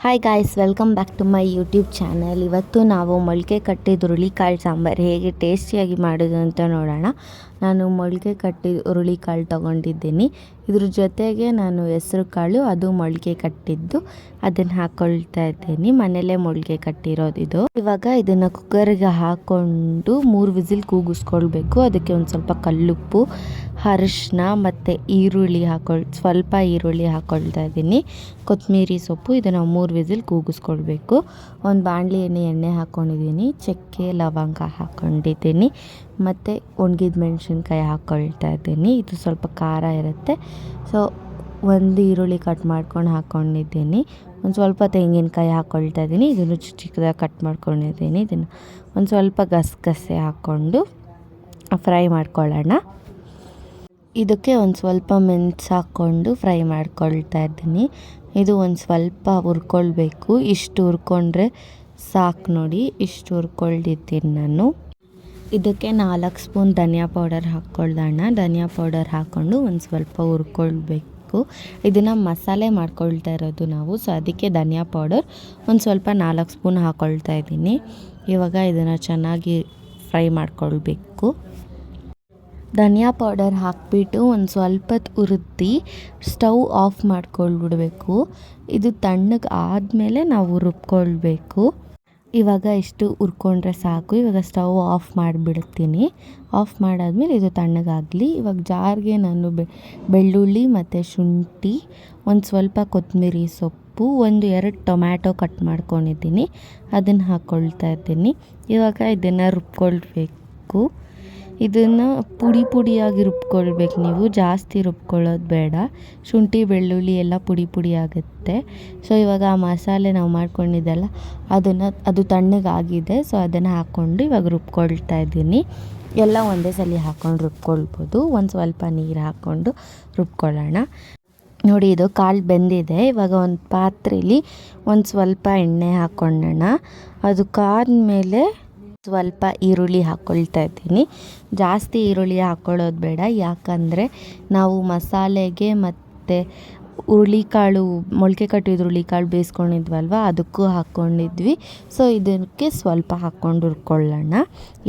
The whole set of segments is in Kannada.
Hi guys, welcome back to my YouTube channel. ಇವತ್ತು ನಾವು ಮೊಳಕೆ ಕಟ್ಟಿದ ಹುರುಳಿಕಾಳು ಸಾಂಬಾರು ಹೇಗೆ ಟೇಸ್ಟಿಯಾಗಿ ಮಾಡೋದು ಅಂತ ನೋಡೋಣ. ನಾನು ಮೊಳಕೆ ಕಟ್ಟಿದ ಹುರುಳಿಕಾಳು ತೊಗೊಂಡಿದ್ದೀನಿ. ಇದ್ರ ಜೊತೆಗೆ ನಾನು ಹೆಸರು ಕಾಳು, ಅದು ಮೊಳಕೆ ಕಟ್ಟಿದ್ದು, ಅದನ್ನು ಹಾಕ್ಕೊಳ್ತಾ ಇದ್ದೀನಿ. ಮನೆಯಲ್ಲೇ ಮೊಳಕೆ ಕಟ್ಟಿರೋದು ಇದು. ಇವಾಗ ಇದನ್ನು ಕುಕ್ಕರ್ಗೆ ಹಾಕ್ಕೊಂಡು 3 ವಿಸಿಲ್ ಕೂಗಿಸ್ಕೊಳ್ಬೇಕು. ಅದಕ್ಕೆ ಒಂದು ಸ್ವಲ್ಪ ಕಲ್ಲುಪ್ಪು, ಅರಿಶಿನ ಮತ್ತು ಸ್ವಲ್ಪ ಈರುಳ್ಳಿ ಹಾಕ್ಕೊಳ್ತಾ ಇದ್ದೀನಿ, ಕೊತ್ತಂಬರಿ ಸೊಪ್ಪು. ಇದನ್ನು 3 ವಿಸಿಲ್ ಕೂಗಿಸ್ಕೊಳ್ಬೇಕು. ಒಂದು ಬಾಣಲಿಯಲ್ಲಿ ಎಣ್ಣೆ ಹಾಕ್ಕೊಂಡಿದ್ದೀನಿ, ಚಕ್ಕೆ ಲವಂಗ ಹಾಕ್ಕೊಂಡಿದ್ದೀನಿ, ಮತ್ತು ಒಣಗಿದ ಮೆಣಸಿನ್ಕಾಯಿ ಹಾಕ್ಕೊಳ್ತಾ ಇದ್ದೀನಿ. ಇದು ಸ್ವಲ್ಪ ಖಾರ ಇರುತ್ತೆ. ಸೊ ಒಂದು ಈರುಳ್ಳಿ ಕಟ್ ಮಾಡ್ಕೊಂಡು ಹಾಕ್ಕೊಂಡಿದ್ದೀನಿ. ಒಂದು ಸ್ವಲ್ಪ ತೆಂಗಿನಕಾಯಿ ಹಾಕ್ಕೊಳ್ತಾ ಇದ್ದೀನಿ. ಇದನ್ನು ಚಿಕ್ಕದಾಗಿ ಕಟ್ ಮಾಡ್ಕೊಂಡಿದ್ದೀನಿ. ಇದನ್ನು ಒಂದು ಸ್ವಲ್ಪ ಗಸಗಸೆ ಹಾಕ್ಕೊಂಡು ಫ್ರೈ ಮಾಡ್ಕೊಳ್ಳೋಣ. ಇದಕ್ಕೆ ಒಂದು ಸ್ವಲ್ಪ ಮೆಣಸು ಹಾಕ್ಕೊಂಡು ಫ್ರೈ ಮಾಡ್ಕೊಳ್ತಾ ಇದ್ದೀನಿ. ಇದು ಒಂದು ಸ್ವಲ್ಪ ಹುರ್ಕೊಳ್ಬೇಕು. ಇಷ್ಟು ಹುರ್ಕೊಂಡ್ರೆ ಸಾಕು ನೋಡಿ, ಇಷ್ಟು ಹುರ್ಕೊಳ್ತಿದ್ದೀನಿ ನಾನು. ಇದಕ್ಕೆ 4 ಸ್ಪೂನ್ ಧನಿಯಾ ಪೌಡರ್ ಹಾಕ್ಕೊಳ್ಳೋಣ. ಧನಿಯಾ ಪೌಡರ್ ಹಾಕ್ಕೊಂಡು ಒಂದು ಸ್ವಲ್ಪ ಹುರ್ಕೊಳ್ಬೇಕು. ಇದನ್ನು ಮಸಾಲೆ ಮಾಡ್ಕೊಳ್ತಾ ಇರೋದು ನಾವು, ಸೊ ಅದಕ್ಕೆ ಧನಿಯಾ ಪೌಡರ್ ಒಂದು ಸ್ವಲ್ಪ 4 ಸ್ಪೂನ್ ಹಾಕ್ಕೊಳ್ತಾ ಇದ್ದೀನಿ. ಇವಾಗ ಇದನ್ನು ಚೆನ್ನಾಗಿ ಫ್ರೈ ಮಾಡ್ಕೊಳ್ಬೇಕು. ಧನಿಯಾ ಪೌಡರ್ ಹಾಕಿಬಿಟ್ಟು ಒಂದು ಸ್ವಲ್ಪ ಹುರಿದು ಸ್ಟವ್ ಆಫ್ ಮಾಡ್ಕೊಳ್ಬಿಡಬೇಕು. ಇದು ತಣ್ಣಗೆ ಆದಮೇಲೆ ನಾವು ರುಬ್ಕೊಳ್ಬೇಕು. ಇವಾಗ ಇಷ್ಟು ಹುರ್ಕೊಂಡ್ರೆ ಸಾಕು. ಇವಾಗ ಸ್ಟವ್ ಆಫ್ ಮಾಡಿಬಿಡ್ತೀನಿ. ಆಫ್ ಮಾಡಾದ್ಮೇಲೆ ಇದು ತಣ್ಣಗಾಗಲಿ. ಇವಾಗ ಜಾರ್ಗೆ ನಾನು ಬೆಳ್ಳುಳ್ಳಿ ಮತ್ತು ಶುಂಠಿ, ಒಂದು ಸ್ವಲ್ಪ ಕೊತ್ತಂಬರಿ ಸೊಪ್ಪು, 1-2 ಟೊಮ್ಯಾಟೊ ಕಟ್ ಮಾಡ್ಕೊಂಡಿದ್ದೀನಿ, ಅದನ್ನು ಹಾಕ್ಕೊಳ್ತಾ ಇದ್ದೀನಿ. ಇವಾಗ ಇದನ್ನು ರುಬ್ಕೊಳ್ಬೇಕು. ಇದನ್ನು ಪುಡಿಯಾಗಿ ರುಬ್ಕೊಳ್ಬೇಕು. ನೀವು ಜಾಸ್ತಿ ರುಬ್ಕೊಳ್ಳೋದು ಬೇಡ. ಶುಂಠಿ ಬೆಳ್ಳುಳ್ಳಿ ಎಲ್ಲ ಪುಡಿ ಆಗುತ್ತೆ. ಸೊ ಇವಾಗ ಆ ಮಸಾಲೆ ನಾವು ಮಾಡ್ಕೊಂಡಿದ್ದಲ್ಲ, ಅದು ತಣ್ಣಗಾಗಿದೆ. ಸೊ ಅದನ್ನು ಹಾಕ್ಕೊಂಡು ಇವಾಗ ರುಬ್ಕೊಳ್ತಾ ಇದ್ದೀನಿ. ಎಲ್ಲ ಒಂದೇ ಸಲ ಹಾಕ್ಕೊಂಡು ರುಬ್ಕೊಳ್ಬೋದು. ಒಂದು ಸ್ವಲ್ಪ ನೀರು ಹಾಕ್ಕೊಂಡು ರುಬ್ಕೊಳ್ಳೋಣ. ನೋಡಿ, ಇದು ಕಾಳು ಬೆಂದಿದೆ. ಇವಾಗ ಒಂದು ಪಾತ್ರೆಯಲ್ಲಿ ಒಂದು ಸ್ವಲ್ಪ ಎಣ್ಣೆ ಹಾಕ್ಕೊಳ್ಳೋಣ. ಅದು ಕಾದ್ಮೇಲೆ ಸ್ವಲ್ಪ ಈರುಳ್ಳಿ ಹಾಕ್ಕೊಳ್ತಾ ಇದ್ದೀನಿ. ಜಾಸ್ತಿ ಈರುಳ್ಳಿ ಹಾಕ್ಕೊಳ್ಳೋದು ಬೇಡ, ಯಾಕಂದರೆ ನಾವು ಮಸಾಲೆಗೆ ಮತ್ತು ಹುರುಳಿಕಾಳು, ಮೊಳಕೆ ಕಟ್ಟಿದ ಹುರುಳಿಕಾಳು ಬೇಯಿಸ್ಕೊಂಡಿದ್ವಲ್ವ, ಅದಕ್ಕೂ ಹಾಕ್ಕೊಂಡಿದ್ವಿ. ಸೊ ಇದಕ್ಕೆ ಸ್ವಲ್ಪ ಹಾಕ್ಕೊಂಡು ಹುರ್ಕೊಳ್ಳೋಣ.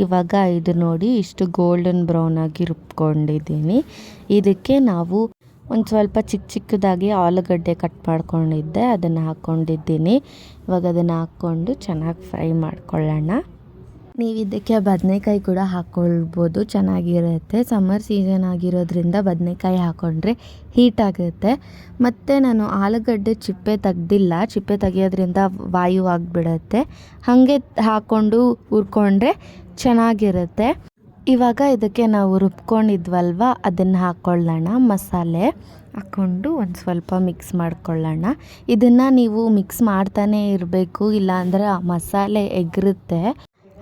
ಇವಾಗ ಇದು ನೋಡಿ, ಇಷ್ಟು ಗೋಲ್ಡನ್ ಬ್ರೌನ್ ಆಗಿ ರುಬ್ಕೊಂಡಿದ್ದೀನಿ. ಇದಕ್ಕೆ ನಾವು ಒಂದು ಸ್ವಲ್ಪ ಚಿಕ್ಕದಾಗಿ ಆಲೂಗಡ್ಡೆ ಕಟ್ ಮಾಡ್ಕೊಂಡಿದ್ದೆ, ಅದನ್ನು ಹಾಕ್ಕೊಂಡಿದ್ದೀನಿ. ಇವಾಗ ಅದನ್ನು ಹಾಕ್ಕೊಂಡು ಚೆನ್ನಾಗಿ ಫ್ರೈ ಮಾಡ್ಕೊಳ್ಳೋಣ. ನೀವು ಇದಕ್ಕೆ ಬದನೆಕಾಯಿ ಕೂಡ ಹಾಕ್ಕೊಳ್ಬೋದು, ಚೆನ್ನಾಗಿರುತ್ತೆ. ಸಮ್ಮರ್ ಸೀಸನ್ ಆಗಿರೋದ್ರಿಂದ ಬದನೆಕಾಯಿ ಹಾಕ್ಕೊಂಡ್ರೆ ಹೀಟ್ ಆಗುತ್ತೆ. ಮತ್ತು ನಾನು ಆಲೂಗಡ್ಡೆ ಚಿಪ್ಪೆ ತೆಗ್ದಿಲ್ಲ, ಚಿಪ್ಪೆ ತೆಗಿಯೋದ್ರಿಂದ ವಾಯು ಆಗಿಬಿಡುತ್ತೆ. ಹಾಗೆ ಹಾಕ್ಕೊಂಡು ಹುರ್ಕೊಂಡ್ರೆ ಚೆನ್ನಾಗಿರುತ್ತೆ. ಇವಾಗ ಇದಕ್ಕೆ ನಾವು ರುಬ್ಕೊಂಡಿದ್ವಲ್ವ, ಅದನ್ನು ಹಾಕ್ಕೊಳ್ಳೋಣ. ಮಸಾಲೆ ಹಾಕ್ಕೊಂಡು ಒಂದು ಸ್ವಲ್ಪ ಮಿಕ್ಸ್ ಮಾಡ್ಕೊಳ್ಳೋಣ. ಇದನ್ನು ನೀವು ಮಿಕ್ಸ್ ಮಾಡ್ತಾನೇ ಇರಬೇಕು, ಇಲ್ಲಾಂದರೆ ಆ ಮಸಾಲೆ ಎಗರುತ್ತೆ.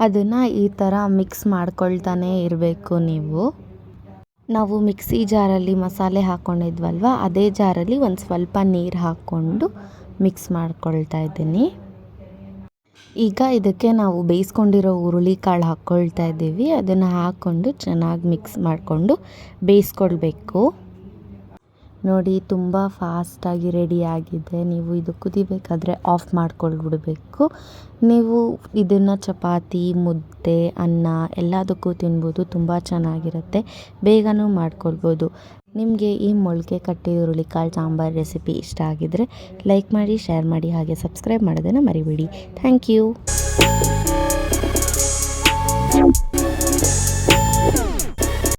ಅದನ್ನು ಈ ಥರ ಮಿಕ್ಸ್ ಮಾಡ್ಕೊಳ್ತಾನೆ ಇರಬೇಕು ನೀವು. ನಾವು ಮಿಕ್ಸಿ ಜಾರಲ್ಲಿ ಮಸಾಲೆ ಹಾಕ್ಕೊಂಡಿದ್ವಲ್ವ, ಅದೇ ಜಾರಲ್ಲಿ ಒಂದು ಸ್ವಲ್ಪ ನೀರು ಹಾಕ್ಕೊಂಡು ಮಿಕ್ಸ್ ಮಾಡ್ಕೊಳ್ತಾ ಇದ್ದೀನಿ. ಈಗ ಇದಕ್ಕೆ ನಾವು ಬೇಯಿಸ್ಕೊಂಡಿರೋ ಹುರುಳಿಕಾಳು ಹಾಕ್ಕೊಳ್ತಾ ಇದ್ದೀವಿ. ಅದನ್ನು ಹಾಕ್ಕೊಂಡು ಚೆನ್ನಾಗಿ ಮಿಕ್ಸ್ ಮಾಡಿಕೊಂಡು ಬೇಯಿಸ್ಕೊಳ್ಬೇಕು. ನೋಡಿ, ತುಂಬ ಫಾಸ್ಟಾಗಿ ರೆಡಿಯಾಗಿದೆ. ನೀವು ಇದು ಕುದಿಬೇಕಾದ್ರೆ ಆಫ್ ಮಾಡ್ಕೊಳ್ಬಿಡಬೇಕು. ನೀವು ಇದನ್ನು ಚಪಾತಿ, ಮುದ್ದೆ, ಅನ್ನ ಎಲ್ಲದಕ್ಕೂ ತಿನ್ಬೋದು. ತುಂಬ ಚೆನ್ನಾಗಿರುತ್ತೆ, ಬೇಗನೂ ಮಾಡ್ಕೊಳ್ಬೋದು. ನಿಮಗೆ ಈ ಮೊಳಕೆ ಕಟ್ಟಿದ ಹುರುಳಿಕಾಳು ಸಾಂಬಾರು ರೆಸಿಪಿ ಇಷ್ಟ ಆಗಿದ್ದರೆ ಲೈಕ್ ಮಾಡಿ, ಶೇರ್ ಮಾಡಿ, ಹಾಗೆ ಸಬ್ಸ್ಕ್ರೈಬ್ ಮಾಡೋದನ್ನು ಮರಿಬೇಡಿ. Thank you.